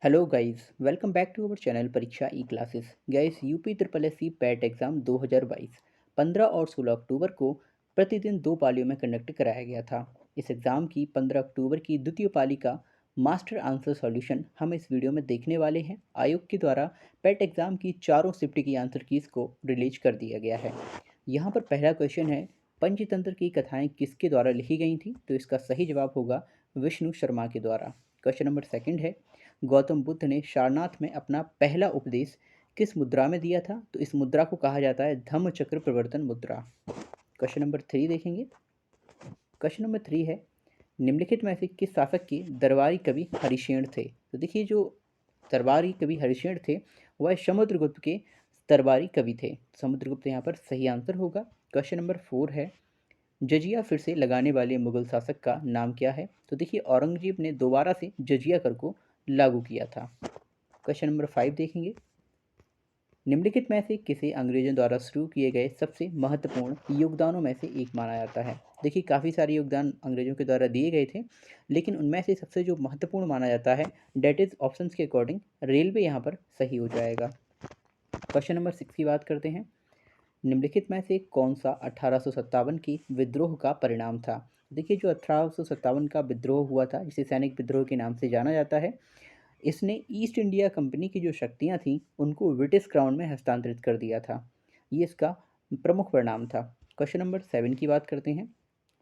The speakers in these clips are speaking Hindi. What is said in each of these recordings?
Hello guys, welcome back to our channel Pariksha E classes. Guys, UP triple S C PET exam 2022 15 और 16 अक्टूबर को प्रतिदिन दो पालियों में कंडक्ट कराया गया था। इस एग्ज़ाम की 15 अक्टूबर की द्वितीय पाली का मास्टर आंसर सॉल्यूशन हम इस वीडियो में देखने वाले हैं। आयोग के द्वारा पैट एग्ज़ाम की चारों शिफ्ट की आंसर कीज़ को रिलीज कर दिया गया है। यहाँ पर पहला क्वेश्चन है, पंचतंत्र की कथाएँ किसके द्वारा लिखी गई थी? तो इसका सही जवाब होगा विष्णु शर्मा के द्वारा। क्वेश्चन नंबर सेकंड है, गौतम बुद्ध ने सारनाथ में अपना पहला उपदेश किस मुद्रा में दिया था? तो इस मुद्रा को कहा जाता है धम्म चक्र प्रवर्तन मुद्रा। क्वेश्चन नंबर थ्री देखेंगे। क्वेश्चन नंबर थ्री है, निम्नलिखित में से किस शासक के दरबारी कवि हरिशेण थे? तो देखिए, जो दरबारी कवि हरिशेण थे वह समुद्रगुप्त के दरबारी कवि थे। समुद्रगुप्त यहाँ पर सही आंसर होगा। क्वेश्चन नंबर फोर है, जजिया फिर से लगाने वाले मुगल शासक का नाम क्या है? तो देखिए, औरंगजेब ने दोबारा से जजिया कर को लागू किया था। क्वेश्चन नंबर फाइव देखेंगे, निम्नलिखित में से किसे अंग्रेजों द्वारा शुरू किए गए सबसे महत्वपूर्ण योगदानों में से एक माना जाता है? देखिए, काफ़ी सारे योगदान अंग्रेजों के द्वारा दिए गए थे, लेकिन उनमें से सबसे जो महत्वपूर्ण माना जाता है, डेट इज ऑप्शंस के अकॉर्डिंग रेलवे यहाँ पर सही हो जाएगा। क्वेश्चन नंबर सिक्स की बात करते हैं, निम्नलिखित में से कौन सा 1857 की विद्रोह का परिणाम था? देखिए, जो 1857 का विद्रोह हुआ था, जिसे सैनिक विद्रोह के नाम से जाना जाता है, इसने ईस्ट इंडिया कंपनी की जो शक्तियाँ थीं उनको ब्रिटिश क्राउन में हस्तांतरित कर दिया था। ये इसका प्रमुख परिणाम था। क्वेश्चन नंबर सेवन की बात करते हैं,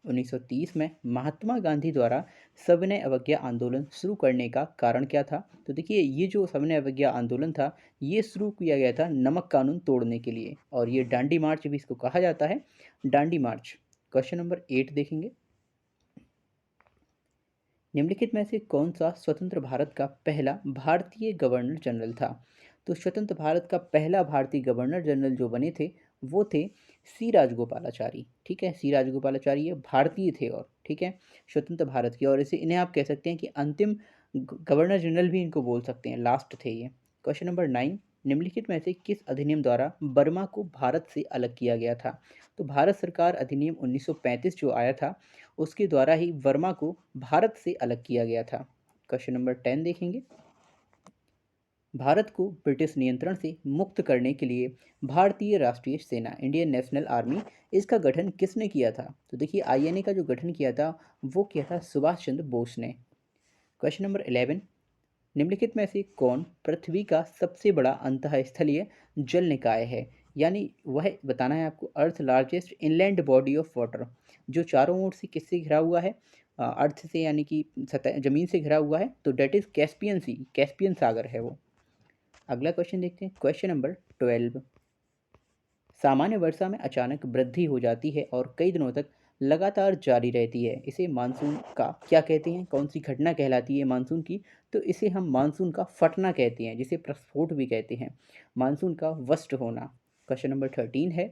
1930 में महात्मा गांधी द्वारा सविनय अवज्ञा आंदोलन शुरू करने का कारण क्या था? तो देखिए, ये जो सविनय अवज्ञा आंदोलन था, ये शुरू किया गया था नमक कानून तोड़ने के लिए, और ये डांडी मार्च भी इसको कहा जाता है, डांडी मार्च। क्वेश्चन नंबर एट देखेंगे, निम्नलिखित में से कौन सा स्वतंत्र भारत का पहला भारतीय गवर्नर जनरल था? तो स्वतंत्र भारत का पहला भारतीय गवर्नर जनरल जो बने थे वो थे सी राजगोपालाचारी। ठीक है, सी राजगोपालाचारी ये भारतीय थे, और ठीक है, स्वतंत्र भारत के, और इसे इन्हें आप कह सकते हैं कि अंतिम गवर्नर जनरल भी इनको बोल सकते हैं, लास्ट थे ये। क्वेश्चन नंबर नाइन, निम्नलिखित में से किस अधिनियम द्वारा बर्मा को भारत से अलग किया गया था? तो भारत सरकार अधिनियम 1935 जो आया था, उसके द्वारा ही वर्मा को भारत से अलग किया गया था। क्वेश्चन नंबर 10 देखेंगे, भारत को ब्रिटिश नियंत्रण से मुक्त करने के लिए भारतीय राष्ट्रीय सेना इंडियन नेशनल आर्मी, इसका गठन किसने किया था? तो देखिए, आईएनए का जो गठन किया था वो किया था सुभाष चंद्र बोस ने। क्वेश्चन नंबर 11, निम्नलिखित में से कौन पृथ्वी का सबसे बड़ा अंतःस्थलीय जल निकाय है? यानी वह बताना है आपको, Earth largest inland body of water, जो चारों ओर से किससे घिरा हुआ है? अर्थ से, यानी कि सतह जमीन से घिरा हुआ है, तो that is Caspian sea, Caspian सागर है वो। अगला क्वेश्चन देखते हैं, क्वेश्चन नंबर 12, सामान्य वर्षा में अचानक वृद्धि हो जाती है और कई दिनों तक लगातार जारी रहती है, इसे मानसून का क्या कहते हैं? कौन सी घटना कहलाती है मानसून की? तो इसे हम मानसून का फटना कहते हैं, जिसे प्रस्फोट भी कहते हैं, मानसून का वस्ट होना। क्वेश्चन नंबर 13 है,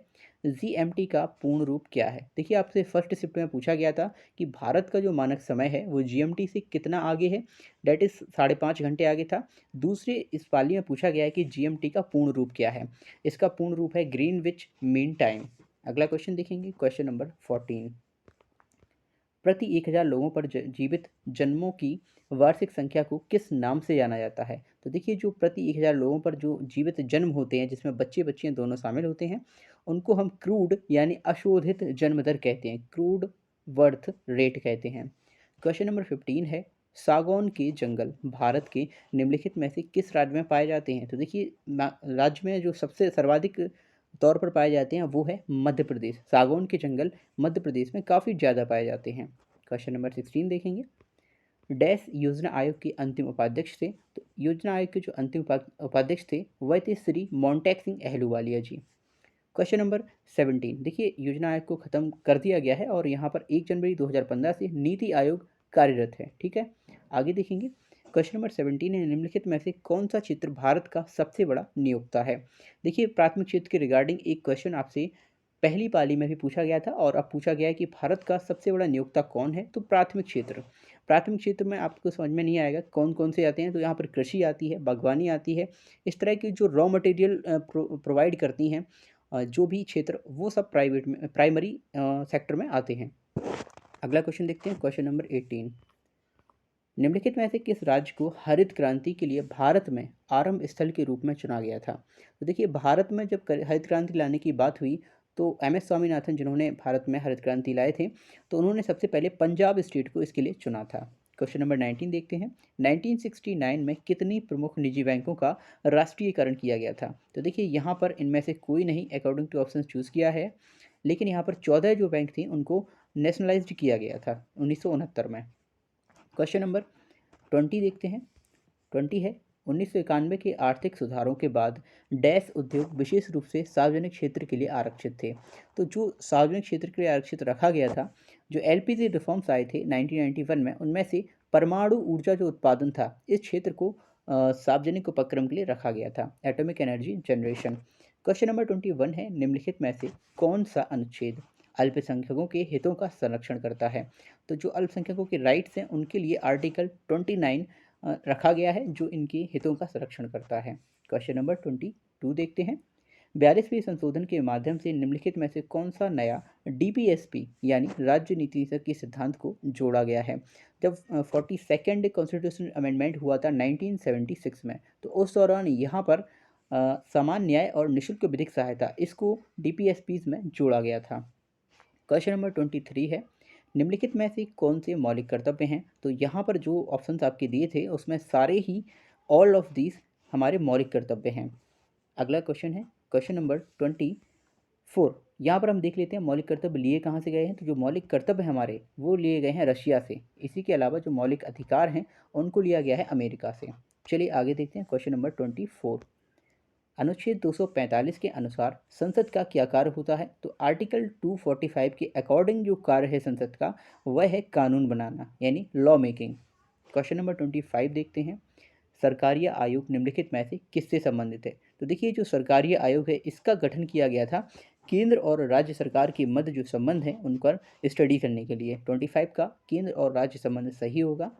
जीएमटी का पूर्ण रूप क्या है? देखिए, आपसे फर्स्ट शिफ्ट में पूछा गया था कि भारत का जो मानक समय है वो जीएमटी से कितना आगे है, डेट इज 5.5 घंटे आगे था। दूसरे इस पाली में पूछा गया है कि जीएमटी का पूर्ण रूप क्या है? इसका पूर्ण रूप है ग्रीनविच मीन टाइम। अगला क्वेश्चन देखेंगे, क्वेश्चन नंबर 14, प्रति 1000 लोगों पर जीवित जन्मों की वार्षिक संख्या को किस नाम से जाना जाता है? तो देखिए, जो प्रति 1000 लोगों पर जो जीवित जन्म होते हैं, जिसमें बच्चे बच्चियां दोनों शामिल होते हैं, उनको हम क्रूड यानी अशोधित जन्म दर कहते हैं, क्रूड बर्थ रेट कहते हैं। क्वेश्चन नंबर 15 है, सागौन के जंगल भारत के निम्नलिखित में से किस राज्य में पाए जाते हैं? तो देखिए, राज्य में जो सबसे सर्वाधिक तौर पर पाए जाते हैं वो है मध्य प्रदेश। सागौन के जंगल मध्य प्रदेश में काफ़ी ज़्यादा पाए जाते हैं। क्वेश्चन नंबर 16 देखेंगे, डैश योजना आयोग के अंतिम उपाध्यक्ष थे? तो योजना आयोग के जो अंतिम उपाध्यक्ष थे वह थे श्री मोन्टेक सिंह अहलूवालिया जी। क्वेश्चन नंबर 17, देखिए, योजना आयोग को ख़त्म कर दिया गया है और यहाँ पर 1 जनवरी 2015 से नीति आयोग कार्यरत है। ठीक है, आगे देखेंगे। क्वेश्चन नंबर 17 है, निम्नलिखित में से कौन सा क्षेत्र भारत का सबसे बड़ा नियोक्ता है? देखिए, प्राथमिक क्षेत्र के रिगार्डिंग एक क्वेश्चन आपसे पहली पाली में भी पूछा गया था, और अब पूछा गया है कि भारत का सबसे बड़ा नियोक्ता कौन है? तो प्राथमिक क्षेत्र। प्राथमिक क्षेत्र में आपको समझ में नहीं आएगा कौन कौन से आते हैं, तो यहाँ पर कृषि आती है, बागवानी आती है, इस तरह की जो रॉ मटेरियल प्रोवाइड करती हैं जो भी क्षेत्र, वो सब प्राइवेट में, प्राइमरी सेक्टर में आते हैं। अगला क्वेश्चन देखते हैं, क्वेश्चन नंबर 18, निम्नलिखित में से किस राज्य को हरित क्रांति के लिए भारत में आरंभ स्थल के रूप में चुना गया था? तो देखिए, भारत में जब हरित क्रांति लाने की बात हुई तो एम एस स्वामीनाथन, जिन्होंने भारत में हरित क्रांति लाए थे, तो उन्होंने सबसे पहले पंजाब स्टेट को इसके लिए चुना था। क्वेश्चन नंबर 19 देखते हैं। 1969 में कितनी प्रमुख निजी बैंकों का राष्ट्रीयकरण किया गया था? तो देखिए, यहाँ पर इनमें से कोई नहीं अकॉर्डिंग टू ऑप्शन चूज़ किया है, लेकिन यहाँ पर 14 जो बैंक थी उनको नेशनलाइज्ड किया गया था 1969 में। क्वेश्चन नंबर 20 देखते हैं। 20 है, 1991 के आर्थिक सुधारों के बाद डैश उद्योग विशेष रूप से सार्वजनिक क्षेत्र के लिए आरक्षित थे। तो जो सार्वजनिक क्षेत्र के लिए आरक्षित रखा गया था, जो एलपीजी रिफॉर्म्स आए थे 1991 में, उनमें से परमाणु ऊर्जा जो उत्पादन था, इस क्षेत्र को सार्वजनिक उपक्रम के लिए रखा गया था, atomic energy generation. Question number 21 है, निम्नलिखित में से कौन सा अनुच्छेद अल्पसंख्यकों के हितों का संरक्षण करता है? तो जो अल्पसंख्यकों के राइट्स हैं उनके लिए आर्टिकल 29 रखा गया है, जो इनके हितों का संरक्षण करता है। क्वेश्चन नंबर 22 देखते हैं। 42वें संशोधन के माध्यम से निम्नलिखित में से कौन सा नया डीपीएसपी यानी राज्य नीति के सिद्धांत को जोड़ा गया है? जब 42nd कॉन्स्टिट्यूशनल अमेंडमेंट हुआ था 1976 में, तो उस दौरान यहाँ पर समान न्याय और निःशुल्क विधिक सहायता, इसको डीपीएसपीज में जोड़ा गया था। क्वेश्चन नंबर 23 है, निम्नलिखित में से कौन से मौलिक कर्तव्य हैं? तो यहाँ पर जो ऑप्शंस आपके दिए थे उसमें सारे ही ऑल ऑफ दीज हमारे मौलिक कर्तव्य हैं। अगला क्वेश्चन है क्वेश्चन नंबर 24। यहाँ पर हम देख लेते हैं मौलिक कर्तव्य लिए कहाँ से गए हैं। तो जो मौलिक कर्तव्य हमारे वो लिए गए हैं रशिया से। इसी के अलावा जो मौलिक अधिकार हैं उनको लिया गया है अमेरिका से। चलिए आगे देखते हैं क्वेश्चन नंबर 24। अनुच्छेद 245 के अनुसार संसद का क्या कार्य होता है? तो आर्टिकल 245 के अकॉर्डिंग जो कार्य है संसद का, वह है कानून बनाना यानी लॉ मेकिंग। क्वेश्चन नंबर 25 देखते हैं। सरकारीय आयोग निम्नलिखित में से किससे संबंधित है? तो देखिए, जो सरकारीय आयोग है इसका गठन किया गया था केंद्र और राज्य सरकार के मध्य जो संबंध है उन पर स्टडी करने के लिए। 25 का केंद्र और राज्य संबंध सही होगा।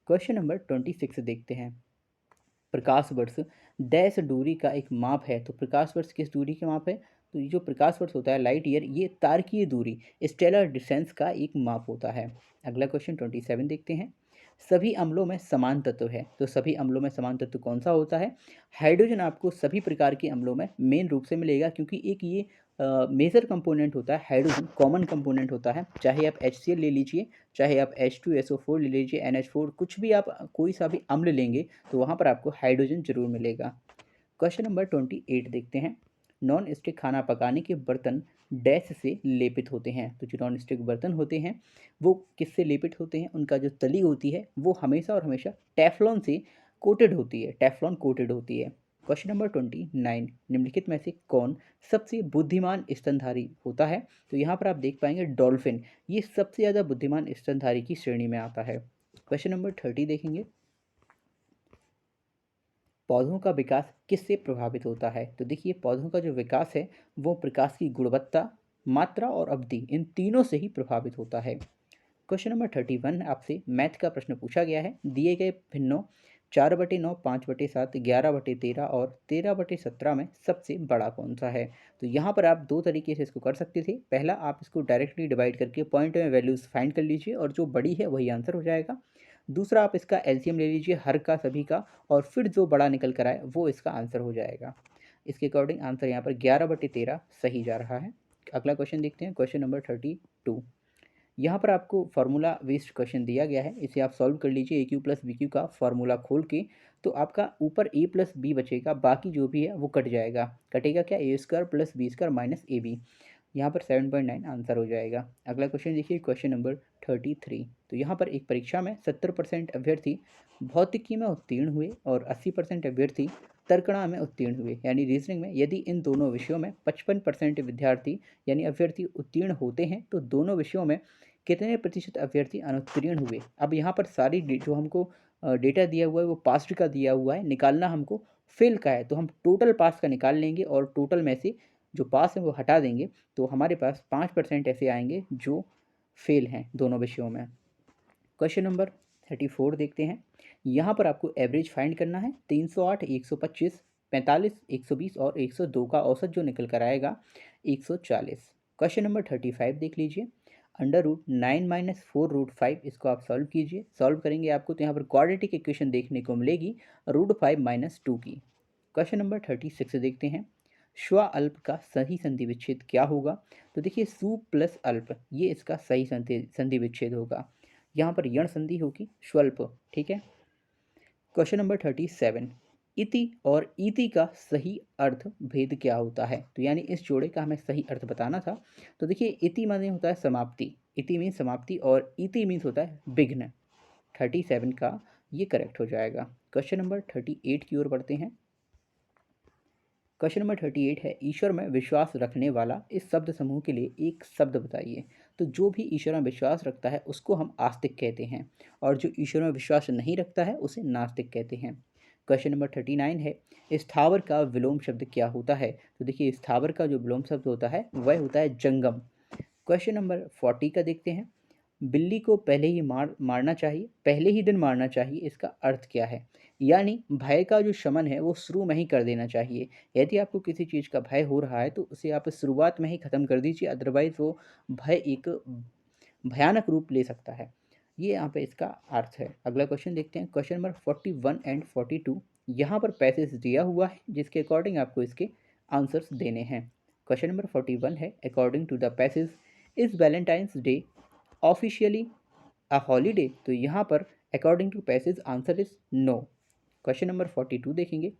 क्वेश्चन नंबर 26 देखते हैं। प्रकाश वर्ष डैश दूरी का एक माप है। तो प्रकाश वर्ष किस दूरी का माप है? तो ये जो प्रकाश वर्ष होता है, लाइट ईयर, ये तारकीय दूरी, स्टेलर डिस्टेंस का एक माप होता है। अगला क्वेश्चन 27 देखते हैं। सभी अम्लों में समान तत्व है। तो सभी अम्लों में समान तत्व कौन सा होता है? हाइड्रोजन आपको सभी प्रकार के अम्लों में मेन रूप से मिलेगा, क्योंकि एक ये मेजर कंपोनेंट होता है। हाइड्रोजन कॉमन कंपोनेंट होता है, चाहे आप HCl ले लीजिए, चाहे आप H2SO4 ले लीजिए, NH4, कुछ भी आप कोई सा भी अम्ल लेंगे तो वहाँ पर आपको हाइड्रोजन जरूर मिलेगा। क्वेश्चन नंबर 28 देखते हैं। नॉन स्टिक खाना पकाने के बर्तन डैश से लेपित होते हैं। तो जो नॉन स्टिक बर्तन होते हैं वो किससे लेपित होते हैं? उनका जो तली होती है वो हमेशा और हमेशा टेफ्लॉन से कोटेड होती है, टेफ्लॉन कोटेड होती है। Question number 29। निम्नलिखित में से कौन सबसे बुद्धिमान स्तनधारी होता है? तो यहाँ पर आप देख पाएंगे डॉल्फिन, ये सबसे ज़्यादा बुद्धिमान स्तनधारी की श्रेणी में आता है। क्वेश्चन नंबर 30 देखेंगे। पौधों का विकास किससे प्रभावित होता है? तो देखिए, पौधों का जो विकास है वो प्रकाश की गुणवत्ता, मात्रा और अवधि, इन तीनों से ही प्रभावित होता है। क्वेश्चन नंबर 31 आपसे मैथ का प्रश्न पूछा गया है। दिए गए भिन्नों 4/9, 5/7, 11/13 और 13/17 में सबसे बड़ा कौन सा है? तो यहाँ पर आप दो तरीके से इसको कर सकते थे। पहला, आप इसको डायरेक्टली डिवाइड करके पॉइंट में वैल्यूज़ फाइंड कर लीजिए और जो बड़ी है वही आंसर हो जाएगा। दूसरा, आप इसका एलसीएम ले लीजिए हर का सभी का, और फिर जो बड़ा निकल कर आए वो इसका आंसर हो जाएगा। इसके अकॉर्डिंग आंसर यहाँ पर 11/13 सही जा रहा है। अगला क्वेश्चन देखते हैं, क्वेश्चन नंबर 32। यहाँ पर आपको फार्मूला बेस्ड क्वेश्चन दिया गया है, इसे आप सॉल्व कर लीजिए। ए क्यू प्लस बी क्यू का फार्मूला खोल के, तो आपका ऊपर ए प्लस बी बचेगा, बाकी जो भी है वो कट जाएगा। कटेगा क्या? A square plus B square minus A B. यहाँ पर 7.9 आंसर हो जाएगा। अगला क्वेश्चन देखिए, क्वेश्चन नंबर 33। तो यहाँ पर एक परीक्षा में 70% अभ्यर्थी भौतिकी में उत्तीर्ण हुए और 80% अभ्यर्थी तर्कणा में उत्तीर्ण हुए, यानी रीजनिंग में। यदि इन दोनों विषयों में 55% विद्यार्थी यानी अभ्यर्थी उत्तीर्ण होते हैं तो दोनों विषयों में कितने प्रतिशत अभ्यर्थी अनुत्तीर्ण हुए? अब यहाँ पर सारी जो हमको डेटा दिया हुआ है वो पास्ड का दिया हुआ है, निकालना हमको फेल का है। तो हम टोटल पास का निकाल लेंगे और टोटल में से जो पास है वो हटा देंगे, तो हमारे पास 5% ऐसे आएंगे जो फेल हैं दोनों विषयों में। क्वेश्चन नंबर 34 देखते हैं। यहाँ पर आपको एवरेज फाइंड करना है। 308, 125, 45, 120 और 102 का औसत जो निकल कर आएगा 140। क्वेश्चन नंबर 35 देख लीजिए। √9 - 4√5 इसको आप सॉल्व कीजिए। सॉल्व करेंगे आपको तो यहाँ पर क्वाड्रेटिक इक्वेशन देखने को मिलेगी √5 - 2 की। क्वेश्चन नंबर 36 देखते हैं। श्वा अल्प का सही संधि विच्छेद क्या होगा? तो देखिए सु प्लस अल्प ये इसका सही संधि संधि विच्छेद होगा। यहाँ पर यण संधि होगी श्वल्प। ठीक है। Question number 37। इति और इति का सही अर्थ भेद क्या होता है? तो यानी इस जोड़े का हमें सही अर्थ बताना था। तो देखिए इति माने होता है समाप्ति, इति मीन्स समाप्ति और इति मीन्स होता है विघ्न। 37 का ये करेक्ट हो जाएगा। क्वेश्चन नंबर 38 की ओर बढ़ते हैं। क्वेश्चन नंबर 38 है ईश्वर में विश्वास रखने वाला इस शब्द समूह के लिए एक शब्द बताइए। तो जो भी ईश्वर में विश्वास रखता है उसको हम आस्तिक कहते हैं और जो ईश्वर में विश्वास नहीं रखता है उसे नास्तिक कहते हैं। क्वेश्चन नंबर 39 है स्थावर का विलोम शब्द क्या होता है? तो देखिए स्थावर का जो विलोम शब्द होता है वह होता है जंगम। क्वेश्चन नंबर 40 का देखते हैं। बिल्ली को पहले ही मारना चाहिए, पहले ही दिन मारना चाहिए, इसका अर्थ क्या है? यानी भय का जो शमन है वो शुरू में ही कर देना चाहिए। यदि आपको किसी चीज़ का भय हो रहा है तो उसे आप शुरुआत में ही ख़त्म कर दीजिए, अदरवाइज़ वो भय एक भयानक रूप ले सकता है। ये यहाँ पे इसका अर्थ है। अगला क्वेश्चन देखते हैं। क्वेश्चन नंबर 41 एंड 42 यहाँ पर पैसेज दिया हुआ है जिसके अकॉर्डिंग आपको इसके आंसर्स देने हैं। क्वेश्चन नंबर 41 है according to the passage is Valentine's day officially a holiday? तो यहाँ पर according to passage answer is no. Question number 42 देखेंगे।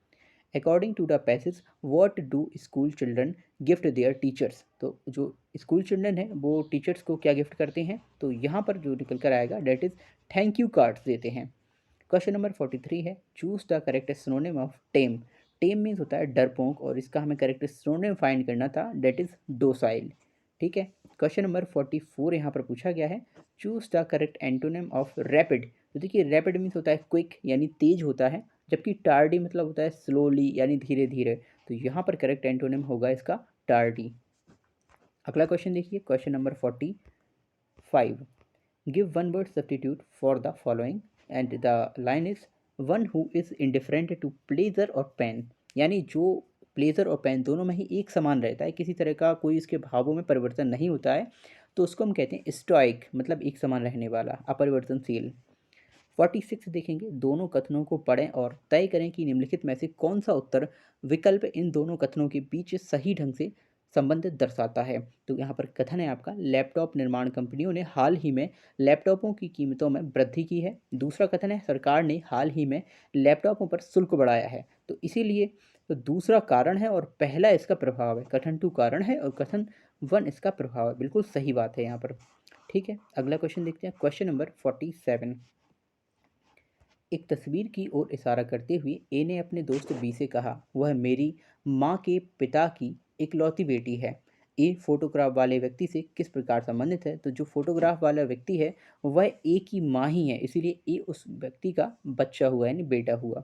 According to the passage what do school children gift their teachers? तो जो स्कूल चिल्ड्रन है वो टीचर्स को क्या गिफ्ट करते हैं? तो यहाँ पर जो निकल कर आएगा that is thank you cards देते हैं। क्वेश्चन नंबर 43 है choose the correct synonym of tame. Tame means होता है डरपोक और इसका हमें करेक्ट सिनोनिम फाइंड करना था डेट इज डोसाइल। ठीक है। क्वेश्चन नंबर 44 यहाँ पर पूछा गया है choose the correct antonym of rapid. तो देखिए रैपिड मीन्स होता है क्विक यानी तेज होता है, जबकि टार्डी मतलब होता है स्लोली यानी धीरे धीरे। तो यहाँ पर करेक्ट एंटोनिम होगा इसका टार्डी। अगला क्वेश्चन देखिए question number 45। Give one word substitute for the following and the line is one who is indifferent to pleasure और पेन। यानी जो प्लेजर और पेन दोनों में ही एक समान रहता है, किसी तरह का कोई इसके भावों में परिवर्तन नहीं होता है, तो उसको हम कहते हैं स्टॉइक, मतलब एक समान रहने वाला, अपरिवर्तनशील। 46 देखेंगे। दोनों कथनों को पढ़ें और तय करें कि निम्नलिखित में से कौन सा उत्तर विकल्प इन दोनों कथनों के बीच सही ढंग से संबंध दर्शाता है। तो यहाँ पर कथन है आपका लैपटॉप निर्माण कंपनियों ने हाल ही में लैपटॉपों की कीमतों में वृद्धि की है। दूसरा कथन है सरकार ने हाल ही में लैपटॉपों पर शुल्क बढ़ाया है। तो इसीलिए तो दूसरा कारण है और पहला इसका प्रभाव है। कथन 2 कारण है और कथन 1 इसका प्रभाव है। बिल्कुल सही बात है यहाँ पर। ठीक है। अगला क्वेश्चन देखते हैं क्वेश्चन नंबर 47। एक तस्वीर की ओर इशारा करते हुए ए ने अपने दोस्त बी से कहा वह मेरी माँ के पिता की इकलौती बेटी है। ए फोटोग्राफ वाले व्यक्ति से किस प्रकार संबंधित है? तो जो फोटोग्राफ वाला व्यक्ति है वह ए की माँ ही है, इसीलिए ए उस व्यक्ति का बच्चा हुआ यानी बेटा हुआ।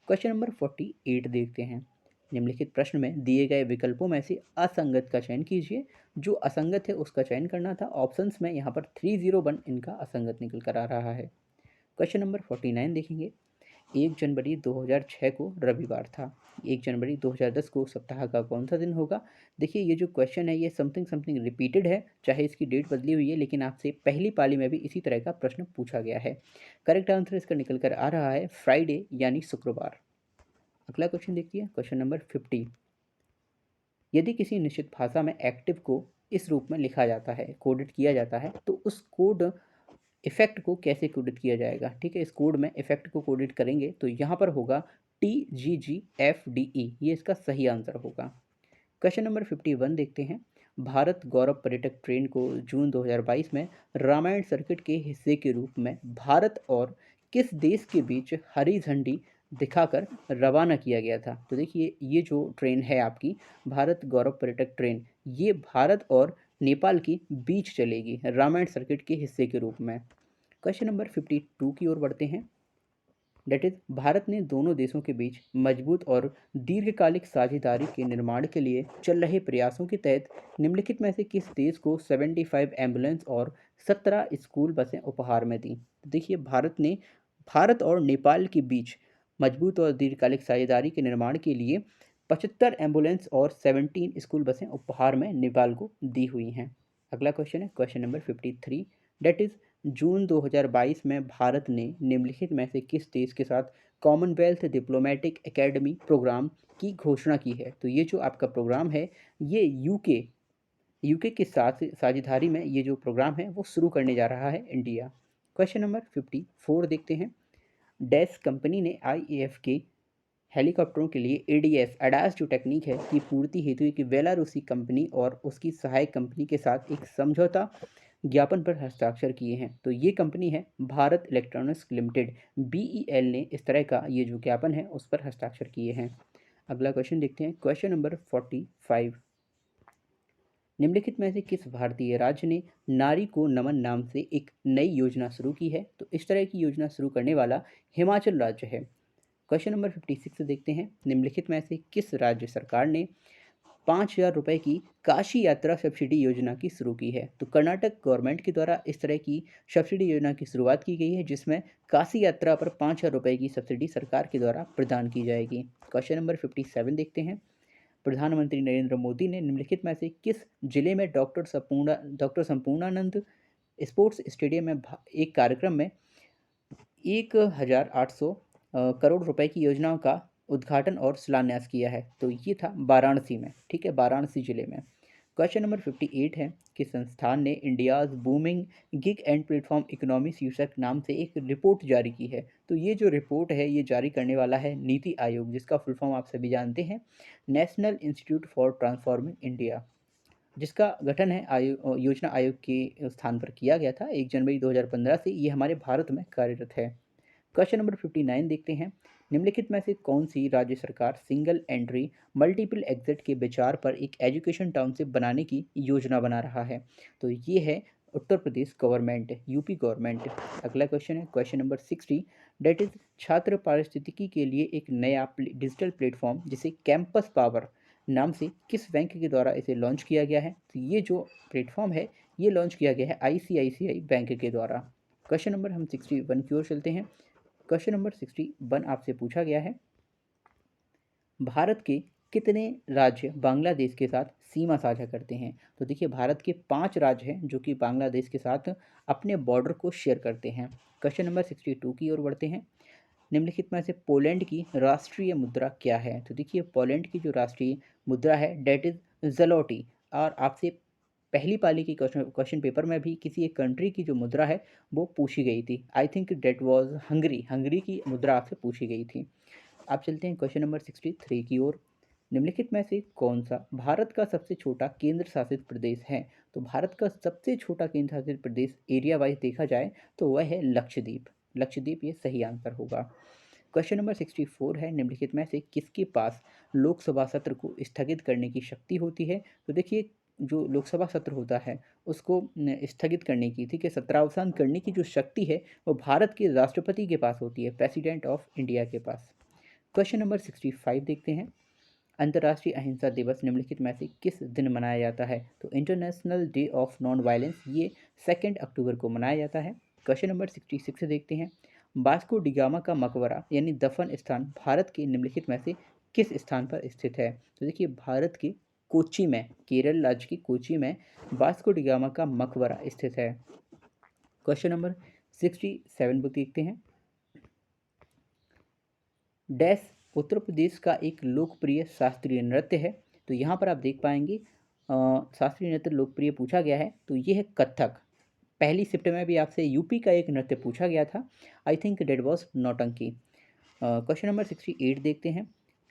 क्वेश्चन नंबर 48 देखते हैं। निम्नलिखित प्रश्न में दिए गए विकल्पों में से असंगत का चयन कीजिए। जो असंगत है उसका चयन करना था। ऑप्शंस में यहाँ पर 301 इनका असंगत निकल कर आ रहा है। क्वेश्चन नंबर 49 देखेंगे। 1 जनवरी 2006 को रविवार था। 1 जनवरी 2010 को सप्ताह का कौन सा दिन होगा? देखिए ये जो क्वेश्चन है ये समथिंग समथिंग रिपीटेड है, चाहे इसकी डेट बदली हुई है, लेकिन आपसे पहली पाली में भी इसी तरह का प्रश्न पूछा गया है। करेक्ट आंसर इसका निकल कर आ रहा है फ्राइडे यानी शुक्रवार। अगला क्वेश्चन देखिए क्वेश्चन नंबर 50। यदि किसी निश्चित भाषा में एक्टिव को इस रूप में लिखा जाता है, कोडेड किया जाता है, तो उस कोड इफेक्ट को कैसे कोडित किया जाएगा? ठीक है। इस कोड में इफेक्ट को कोडित करेंगे तो यहाँ पर होगा TGGFDE, ये इसका सही आंसर होगा। क्वेश्चन नंबर 51 देखते हैं। भारत गौरव पर्यटक ट्रेन को जून 2022 में रामायण सर्किट के हिस्से के रूप में भारत और किस देश के बीच हरी झंडी दिखाकर रवाना किया गया था? तो देखिए ये जो ट्रेन है आपकी भारत गौरव पर्यटक ट्रेन, ये भारत और नेपाल के बीच चलेगी रामायण सर्किट के हिस्से के रूप में। क्वेश्चन नंबर 52 की ओर बढ़ते हैं। डेट इज भारत ने दोनों देशों के बीच मजबूत और दीर्घकालिक साझेदारी के निर्माण के लिए चल रहे प्रयासों के तहत निम्नलिखित में से किस देश को 75 एम्बुलेंस और 17 स्कूल बसें उपहार में दी? तो देखिए भारत ने भारत और नेपाल के बीच मजबूत और दीर्घकालिक साझेदारी के निर्माण के लिए 75 एम्बुलेंस और 17 स्कूल बसें उपहार में नेपाल को दी हुई हैं। अगला क्वेश्चन है question number 53, that is June 2022 में भारत ने निम्नलिखित में से किस देश के साथ कॉमनवेल्थ डिप्लोमेटिक एकेडमी प्रोग्राम की घोषणा की है। तो ये जो आपका प्रोग्राम है ये यूके के साथ साझेदारी में ये जो प्रोग्राम है वो शुरू करने जा रहा है इंडिया। क्वेश्चन नंबर 54 देखते हैं, डैश कंपनी ने आईएएफ के हेलीकॉप्टरों के लिए एडीएस अडास जो टेक्निक है की पूर्ति हेतु एक बेलारूसी कंपनी और उसकी सहायक कंपनी के साथ एक समझौता ज्ञापन पर हस्ताक्षर किए हैं। तो ये कंपनी है भारत इलेक्ट्रॉनिक्स लिमिटेड, बीईएल ने इस तरह का ये जो ज्ञापन है उस पर हस्ताक्षर किए हैं। अगला क्वेश्चन देखते हैं क्वेश्चन नंबर 45, निम्नलिखित में से किस भारतीय राज्य ने नारी को नमन नाम से एक नई योजना शुरू की है। तो इस तरह की योजना शुरू करने वाला हिमाचल राज्य है। क्वेश्चन नंबर 56 देखते हैं, निम्नलिखित में से किस राज्य सरकार ने 5,000 रुपये की काशी यात्रा सब्सिडी योजना की शुरू की है। तो कर्नाटक गवर्नमेंट के द्वारा इस तरह की सब्सिडी योजना की शुरुआत की गई है जिसमें काशी यात्रा पर 5,000 रुपये की सब्सिडी सरकार के द्वारा प्रदान की जाएगी। क्वेश्चन नंबर 57 देखते हैं, प्रधानमंत्री नरेंद्र मोदी ने निम्नलिखित में से किस जिले में डॉक्टर संपूर्णानंद स्पोर्ट्स स्टेडियम में एक कार्यक्रम में 1,800 करोड़ रुपए की योजनाओं का उद्घाटन और शिलान्यास किया है। तो ये था वाराणसी में, ठीक है, वाराणसी जिले में। क्वेश्चन नंबर 58 है कि संस्थान ने India's booming gig and platform economy शीर्षक नाम से एक रिपोर्ट जारी की है। तो ये जो रिपोर्ट है ये जारी करने वाला है नीति आयोग, जिसका फुल फॉर्म आप सभी जानते हैं, national institute for transforming India, जिसका गठन है योजना आयोग के स्थान पर किया गया था 1 जनवरी 2015 से। ये हमारे भारत में कार्यरत है। क्वेश्चन नंबर 59 देखते हैं, निम्नलिखित में से कौन सी राज्य सरकार सिंगल एंट्री मल्टीपल एग्जिट के विचार पर एक एजुकेशन टाउनशिप बनाने की योजना बना रहा है। तो ये है Uttar Pradesh government, UP government. अगला क्वेश्चन है क्वेश्चन नंबर 60, डेट इज छात्र पारिस्थितिकी के लिए एक नया डिजिटल प्लेटफॉर्म जिसे कैंपस पावर नाम से किस बैंक के द्वारा इसे लॉन्च किया गया है। तो ये जो प्लेटफॉर्म है ये लॉन्च किया गया है आईसीआईसीआई बैंक के द्वारा। क्वेश्चन नंबर हम 61 की ओर चलते हैं। क्वेश्चन नंबर 61 आपसे पूछा गया है, भारत के कितने राज्य बांग्लादेश के साथ सीमा साझा करते हैं। तो देखिए भारत के 5 राज्य हैं जो कि बांग्लादेश के साथ अपने बॉर्डर को शेयर करते हैं। क्वेश्चन नंबर 62 की ओर बढ़ते हैं, निम्नलिखित में से पोलैंड की राष्ट्रीय मुद्रा क्या है। तो देखिए पोलैंड की जो राष्ट्रीय मुद्रा है डेट इज ज़लोटी। और आपसे पहली पाली की क्वेश्चन पेपर में भी किसी एक कंट्री की जो मुद्रा है वो पूछी गई थी, I think that was Hungary, Hungary की मुद्रा आपसे पूछी गई थी। आप चलते हैं क्वेश्चन नंबर 63 की ओर, निम्नलिखित में से कौन सा भारत का सबसे छोटा केंद्र शासित प्रदेश है। तो भारत का सबसे छोटा केंद्र शासित प्रदेश एरिया वाइज देखा जाए तो वह है लक्षद्वीप। लक्षद्वीप ये सही आंसर होगा। क्वेश्चन नंबर 64 है, निम्नलिखित में से किसके पास लोकसभा सत्र को स्थगित करने की शक्ति होती है। तो देखिए जो लोकसभा सत्र होता है उसको स्थगित करने की, ठीक है, सत्रावसान करने की जो शक्ति है वो भारत के राष्ट्रपति के पास होती है, प्रेसिडेंट ऑफ इंडिया के पास। क्वेश्चन नंबर 65 देखते हैं, अंतर्राष्ट्रीय अहिंसा दिवस निम्नलिखित में से किस दिन मनाया जाता है। तो international day of non violence ये 2 अक्टूबर को मनाया जाता है। क्वेश्चन नंबर 66 देखते हैं, वास्को डिगामा का मकबरा यानी दफन स्थान भारत के निम्नलिखित में से किस स्थान पर स्थित है। तो देखिए भारत के कोच्चि में, केरल राज्य की कोच्चि में वास्को डिगामा का मकबरा स्थित है। क्वेश्चन नंबर 67 को देखते हैं, डैश उत्तर प्रदेश का एक लोकप्रिय शास्त्रीय नृत्य है। तो यहाँ पर आप देख पाएंगे शास्त्रीय नृत्य लोकप्रिय पूछा गया है तो ये है कथक। पहली शिफ्ट में भी आपसे यूपी का एक नृत्य पूछा गया था, आई थिंक डेट वॉज नौटंकी। क्वेश्चन नंबर 68 देखते हैं,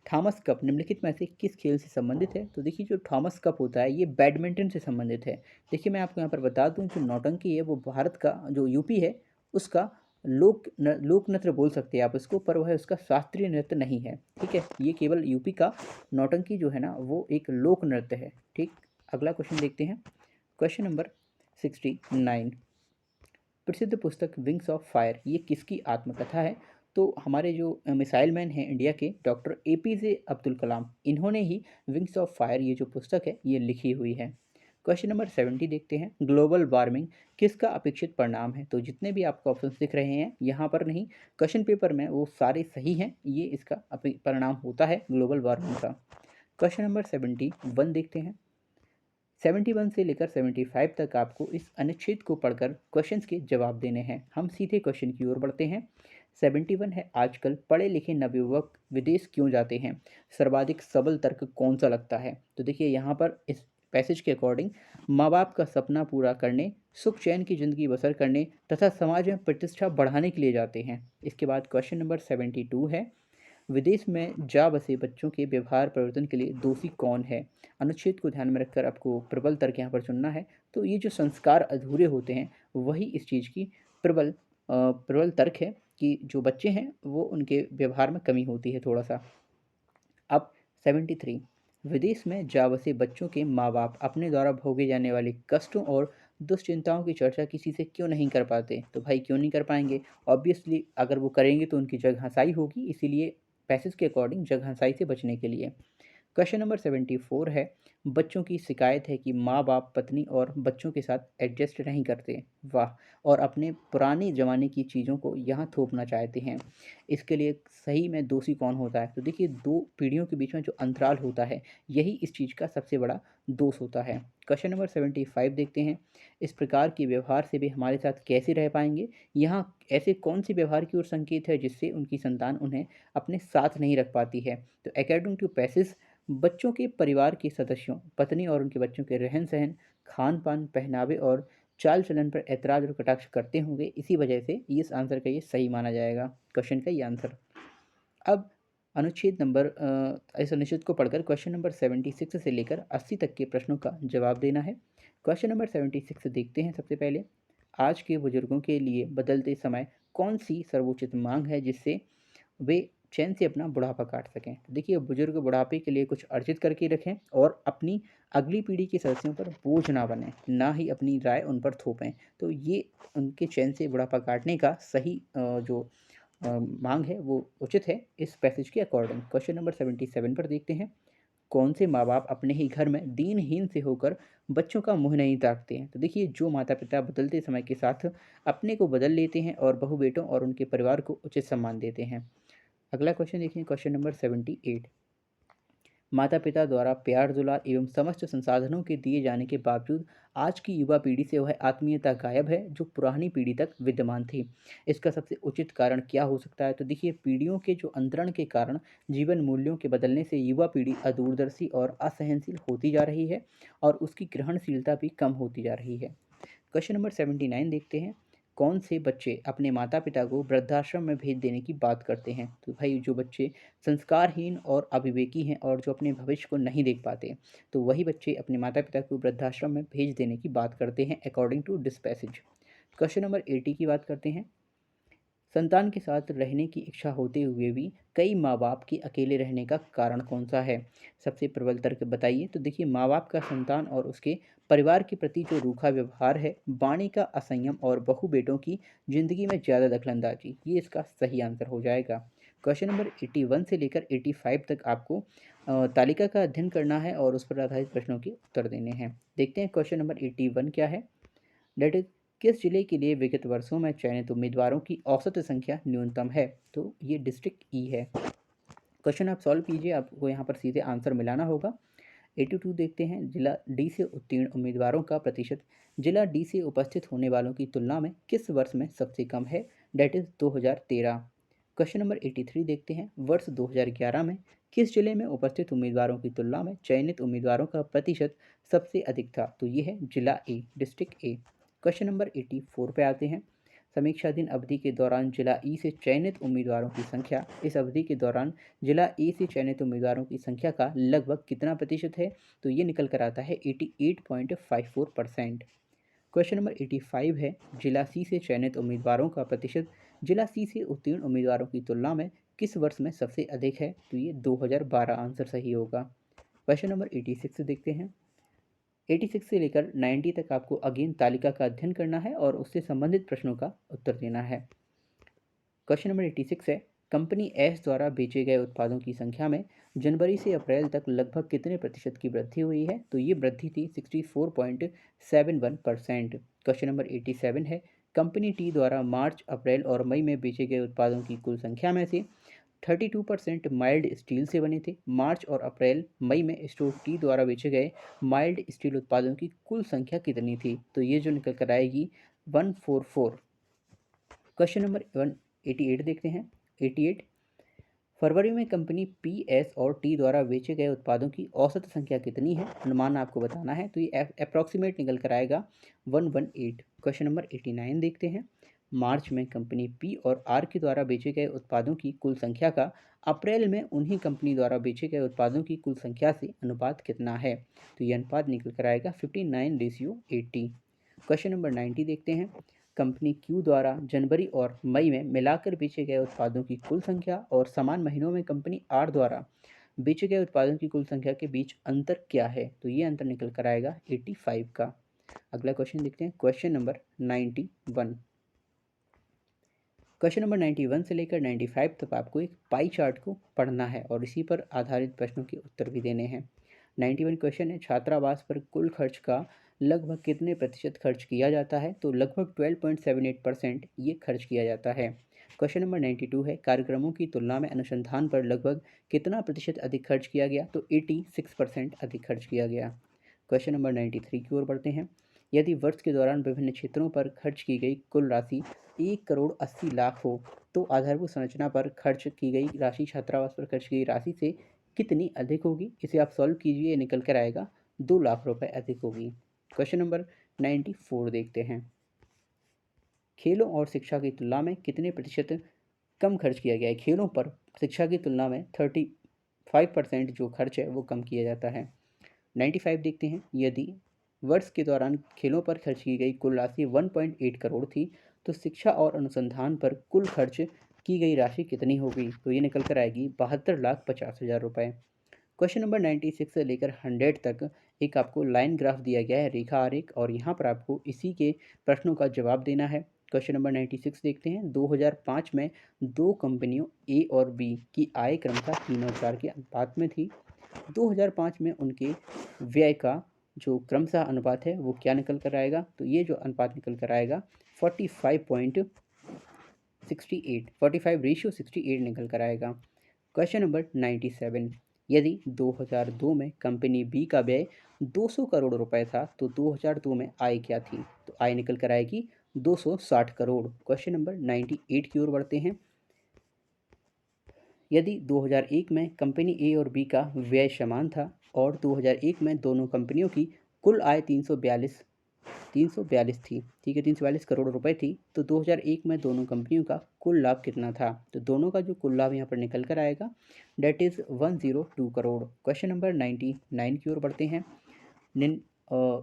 थॉमस कप निम्नलिखित में से किस खेल से संबंधित है। तो देखिए जो थॉमस कप होता है ये बैडमिंटन से संबंधित है। देखिए मैं आपको यहाँ पर बता दूँ जो नौटंकी है वो भारत का जो यूपी है उसका लोक नृत्य बोल सकते हैं आप इसको, पर वह उसका शास्त्रीय नृत्य नहीं है, ठीक है। ये केवल यूपी का नौटंकी जो है ना वो एक लोक नृत्य है, ठीक। अगला क्वेश्चन देखते हैं, क्वेश्चन नंबर 69, प्रसिद्ध पुस्तक विंग्स ऑफ फायर ये किसकी आत्मकथा है। तो हमारे जो मिसाइल मैन हैं इंडिया के डॉक्टर एपीजे अब्दुल कलाम, इन्होंने ही विंग्स ऑफ फायर ये जो पुस्तक है ये लिखी हुई है। क्वेश्चन नंबर 70 देखते हैं, ग्लोबल वार्मिंग किसका अपेक्षित परिणाम है। तो जितने भी आपको ऑप्शन दिख रहे हैं यहाँ पर नहीं, क्वेश्चन पेपर में वो सारे सही हैं, ये इसका परिणाम होता है ग्लोबल वार्मिंग का। क्वेश्चन नंबर 71 देखते हैं, 71 से लेकर 75 तक आपको इस अनुच्छेद को पढ़कर क्वेश्चंस के जवाब देने हैं। हम सीधे क्वेश्चन की ओर बढ़ते हैं। 71 है, आजकल पढ़े लिखे नवयुवक विदेश क्यों जाते हैं? सर्वाधिक सबल तर्क कौन सा लगता है? तो देखिए यहाँ पर इस पैसेज के अकॉर्डिंग माँ बाप का सपना पूरा करने, सुख चैन की ज़िंदगी बसर करने तथा समाज में प्रतिष्ठा बढ़ाने के लिए जाते हैं। इसके बाद क्वेश्चन नंबर 72 है, विदेश में जा बसे बच्चों के व्यवहार परिवर्तन के लिए दोषी कौन है? अनुच्छेद को ध्यान में रखकर आपको प्रबल तर्क यहाँ पर चुनना है। तो ये जो संस्कार अधूरे होते हैं, वही इस चीज़ की प्रबल तर्क है कि जो बच्चे हैं वो उनके व्यवहार में कमी होती है थोड़ा-सा। अब 73, विदेश में जा बसे बच्चों के माँ-बाप अपने द्वारा भोगे जाने वाले कष्टों और दुश्चिंताओं की चर्चा किसी से क्यों नहीं कर पाते? तो भाई क्यों नहीं कर पाएँगे? ऑब्वियसली अगर वो करेंगे तो उनकी जगहंसाई होगी, इसीलिए पैसेज के अकॉर्डिंग जगहंसाई से बचने के लिए। क्वेश्चन नंबर 74 है, बच्चों की शिकायत है कि माँ बाप पत्नी और बच्चों के साथ एडजस्ट नहीं करते, वाह, और अपने पुराने ज़माने की चीज़ों को यहाँ थोपना चाहते हैं। इसके लिए सही में दोषी कौन होता है? तो देखिए दो पीढ़ियों के बीच में जो अंतराल होता है, यही इस चीज़ का सबसे बड़ा दोष होता है। क्वेश्चन नंबर 75 देखते हैं, इस प्रकार के व्यवहार से वे हमारे साथ कैसे रह पाएंगे? यहाँ ऐसे कौन से व्यवहार की ओर संकेत है जिससे उनकी संतान उन्हें अपने साथ नहीं रख पाती है? तो अकॉर्डिंग टू पैसेज, बच्चों के परिवार के सदस्यों, पत्नी और उनके बच्चों के रहन-सहन, खान-पान, पहनावे और चाल-चलन पर ऐतराज़ और कटाक्ष करते होंगे, इसी वजह से इस आंसर का ये सही माना जाएगा, क्वेश्चन का ये आंसर। अब इस अनुच्छेद को पढ़कर क्वेश्चन नंबर 76 से लेकर 80 तक के प्रश्नों का जवाब देना है। क्वेश्चन नंबर 76 देखते हैं सबसे पहले, आज के बुजुर्गों के लिए बदलते समय कौन-सी सर्वोचित माँग है जिससे वे चैन से अपना बुढ़ापा काट सकें? तो देखिए बुजुर्ग बुढ़ापे के लिए कुछ अर्जित करके रखें और अपनी अगली पीढ़ी के सदस्यों पर बोझ ना बनें, ना ही अपनी राय उन पर थोपें। तो ये उनके चैन से बुढ़ापा काटने का सही माँग है वो उचित है इस पैसेज के अकॉर्डिंग। क्वेश्चन नंबर 77 पर देखते हैं, कौन से माँ-बाप अपने ही घर में दीनहीन से होकर बच्चों का मुँह नहीं ताकते हैं? तो देखिए जो माता-पिता बदलते समय के साथ अपने को बदल लेते हैं और बहू-बेटों और उनके परिवार को उचित सम्मान देते हैं। अगला क्वेश्चन देखिए, क्वेश्चन नंबर 78, माता पिता द्वारा प्यार दुलार एवं समस्त संसाधनों के दिए जाने के बावजूद आज की युवा पीढ़ी से वह आत्मीयता गायब है जो पुरानी पीढ़ी तक विद्यमान थी। इसका सबसे उचित कारण क्या हो सकता है? तो देखिए पीढ़ियों के जो अंतरण के कारण जीवन मूल्यों के बदलने से युवा पीढ़ी अदूरदर्शी और असहनशील होती जा रही है और उसकी ग्रहणशीलता भी कम होती जा रही है। क्वेश्चन नंबर 79 देखते हैं, कौन से बच्चे अपने माता पिता को वृद्धाश्रम में भेज देने की बात करते हैं? तो भाई जो बच्चे संस्कारहीन और अविवेकी हैं और जो अपने भविष्य को नहीं देख पाते, तो वही बच्चे अपने माता पिता को वृद्धाश्रम में भेज देने की बात करते हैं according to this passage. Question number 80 की बात करते हैं, संतान के साथ रहने की इच्छा होते हुए भी कई माँ-बाप के अकेले रहने का कारण कौन-सा है? सबसे प्रबल तर्क बताइए। तो देखिए माँ-बाप का संतान और उसके परिवार के प्रति जो रूखा व्यवहार है, वाणी का असंयम और बहू-बेटों की ज़िंदगी में ज़्यादा दखलंदाजी, ये इसका सही आंसर हो जाएगा। क्वेश्चन नंबर 81 से लेकर 85 तक आपको तालिका का अध्ययन करना है और उस पर आधारित प्रश्नों के उत्तर देने हैं। देखते हैं क्वेश्चन नंबर 81 क्या है? दैट इज़, किस जिले के लिए विगत वर्षों में चयनित उम्मीदवारों की औसत संख्या न्यूनतम है? तो ये डिस्ट्रिक्ट ई है। क्वेश्चन आप सॉल्व कीजिए, आपको यहाँ पर सीधे आंसर मिलाना होगा। 82 देखते हैं, जिला डी से उत्तीर्ण उम्मीदवारों का प्रतिशत जिला डी से उपस्थित होने वालों की तुलना में किस वर्ष में सबसे कम है? That is 2013। क्वेश्चन नंबर 83 देखते हैं, वर्ष 2011 में किस जिले में उपस्थित उम्मीदवारों की तुलना में चयनित उम्मीदवारों का प्रतिशत सबसे अधिक था? तो ये है जिला ए, डिस्ट्रिक्ट ए। क्वेश्चन नंबर 84 पे आते हैं, समीक्षाधीन अवधि के दौरान जिला ई से चयनित उम्मीदवारों की संख्या इस अवधि के दौरान जिला ए से चयनित उम्मीदवारों की संख्या का लगभग कितना प्रतिशत है? तो ये निकल कर आता है 88.54%। क्वेश्चन नंबर 85 है, जिला सी से चयनित उम्मीदवारों का प्रतिशत जिला सी से उत्तीर्ण उम्मीदवारों की तुलना में किस वर्ष में सबसे अधिक है? तो ये 2012 आंसर सही होगा। क्वेश्चन नंबर 86 देखते हैं, 86 से लेकर 90 तक आपको अगेन तालिका का अध्ययन करना है और उससे संबंधित प्रश्नों का उत्तर देना है। क्वेश्चन नंबर 86 है, कंपनी एस द्वारा बेचे गए उत्पादों की संख्या में जनवरी से अप्रैल तक लगभग कितने प्रतिशत की वृद्धि हुई है? तो ये वृद्धि थी 64.71%। क्वेश्चन नंबर 87 है, कंपनी टी द्वारा मार्च, अप्रैल और मई में बेचे गए उत्पादों की कुल संख्या में से 32% माइल्ड स्टील से बने थे। मार्च और अप्रैल मई में स्टोर टी द्वारा बेचे गए माइल्ड स्टील उत्पादों की कुल संख्या कितनी थी? तो ये जो निकल कर आएगी 144। क्वेश्चन नंबर 188 देखते हैं। 88, फरवरी में कंपनी पी एस और टी द्वारा बेचे गए उत्पादों की औसत संख्या कितनी है? अनुमान आपको बताना है, तो ये अप्रॉक्सीमेट निकल कर आएगा 118। क्वेश्चन नंबर 89 देखते हैं। मार्च में कंपनी पी और आर के द्वारा बेचे गए उत्पादों की कुल संख्या का अप्रैल में उन्हीं कंपनी द्वारा बेचे गए उत्पादों की कुल संख्या से अनुपात कितना है? तो ये अनुपात निकल कर आएगा 59:80। क्वेश्चन नंबर 90 देखते हैं। कंपनी क्यू द्वारा जनवरी और मई में मिलाकर बेचे गए उत्पादों की कुल संख्या और समान महीनों में कंपनी आर द्वारा बेचे गए उत्पादों की कुल संख्या के बीच अंतर क्या है? तो ये अंतर निकल कर आएगा 85 का। अगला क्वेश्चन देखते हैं। Question number 91। क्वेश्चन नंबर 91 से लेकर 95 तक आपको एक पाई चार्ट को पढ़ना है और इसी पर आधारित प्रश्नों के उत्तर भी देने हैं। 91 क्वेश्चन है, छात्रावास पर कुल खर्च का लगभग कितने प्रतिशत खर्च किया जाता है? तो लगभग 12.78% ये खर्च किया जाता है। क्वेश्चन नंबर 92 है, कार्यक्रमों की तुलना में अनुसंधान पर लगभग कितना प्रतिशत अधिक खर्च किया गया? तो 86% अधिक खर्च किया गया। क्वेश्चन नंबर 93 की ओर बढ़ते हैं। यदि वर्ष के दौरान विभिन्न क्षेत्रों पर खर्च की गई कुल राशि 1,80,00,000 हो तो आधारभूत संरचना पर खर्च की गई राशि छात्रावास पर खर्च की गई राशि से कितनी अधिक होगी? इसे आप सॉल्व कीजिए, निकल कर आएगा 2,00,000 रुपये अधिक होगी। क्वेश्चन नंबर 94 देखते हैं। खेलों और शिक्षा की तुलना में कितने प्रतिशत कम खर्च किया गया है? खेलों पर शिक्षा की तुलना में 35% जो खर्च है वो कम किया जाता है। 95 देखते हैं। यदि वर्ष के दौरान खेलों पर खर्च की गई कुल राशि 1.8 करोड़ थी तो शिक्षा और अनुसंधान पर कुल खर्च की गई राशि कितनी होगी? तो ये निकल कर आएगी 72,50,000 रुपये। क्वेश्चन नंबर 96 से लेकर 100 तक एक आपको लाइन ग्राफ दिया गया है, रेखा आरेख, और यहाँ पर आपको इसी के प्रश्नों का जवाब देना है। क्वेश्चन नंबर 96 देखते हैं। 2005 में दो कंपनियों ए और बी की आय क्रमशः 3 और 4 के अनुपात में थी। 2005 में उनके व्यय का जो क्रमशः अनुपात है वो क्या निकल कर आएगा? तो ये जो अनुपात निकल कर आएगा 45:68 निकल कर आएगा। क्वेश्चन नंबर 97, यदि 2002 में कंपनी बी का व्यय 200 करोड़ रुपए था तो 2002 में आय क्या थी? तो आय निकल कर आएगी 260 करोड़। क्वेश्चन नंबर 98 की ओर बढ़ते हैं। यदि 2001 में कंपनी ए और बी का व्यय समान था और 2001 में दोनों कंपनियों की कुल आय 342 थी, ठीक है, 342 करोड़ रुपए थी, तो 2001 में दोनों कंपनियों का कुल लाभ कितना था? तो दोनों का जो कुल लाभ यहाँ पर निकल कर आएगा that is 102 crore. Question number 99 की ओर बढ़ते हैं।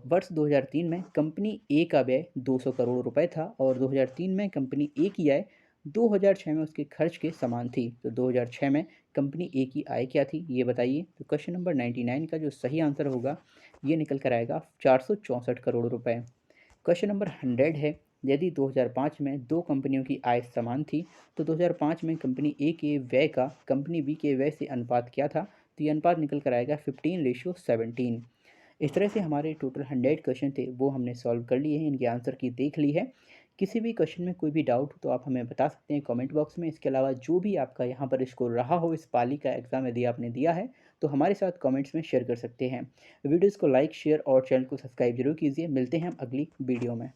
वर्ष 2003 में कंपनी ए का व्यय 200 करोड़ रुपए था और 2003 में कंपनी ए की आय 2006 में उसके खर्च के समान थी, तो 2006 में कंपनी ए की आय क्या थी ये बताइए। तो क्वेश्चन नंबर 99 का जो सही आंसर होगा ये निकल कर आएगा 464 करोड़ रुपए। क्वेश्चन नंबर 100 है, यदि 2005 में दो कंपनियों की आय समान थी तो 2005 में कंपनी ए के व्यय का कंपनी बी के व्यय से अनुपात क्या था? तो ये अनुपात निकल कर आएगा 15:17। इस तरह से हमारे टोटल 100 क्वेश्चन थे वो हमने सॉल्व कर लिए हैं, इनके आंसर की देख ली है। किसी भी क्वेश्चन में कोई भी डाउट हो तो आप हमें बता सकते हैं कमेंट बॉक्स में। इसके अलावा जो भी आपका यहाँ पर स्कोर रहा हो इस पाली का एग्ज़ाम यदि आपने दिया है तो हमारे साथ कमेंट्स में शेयर कर सकते हैं। वीडियोज़ को लाइक, शेयर और चैनल को सब्सक्राइब जरूर कीजिए। मिलते हैं हम अगली वीडियो में।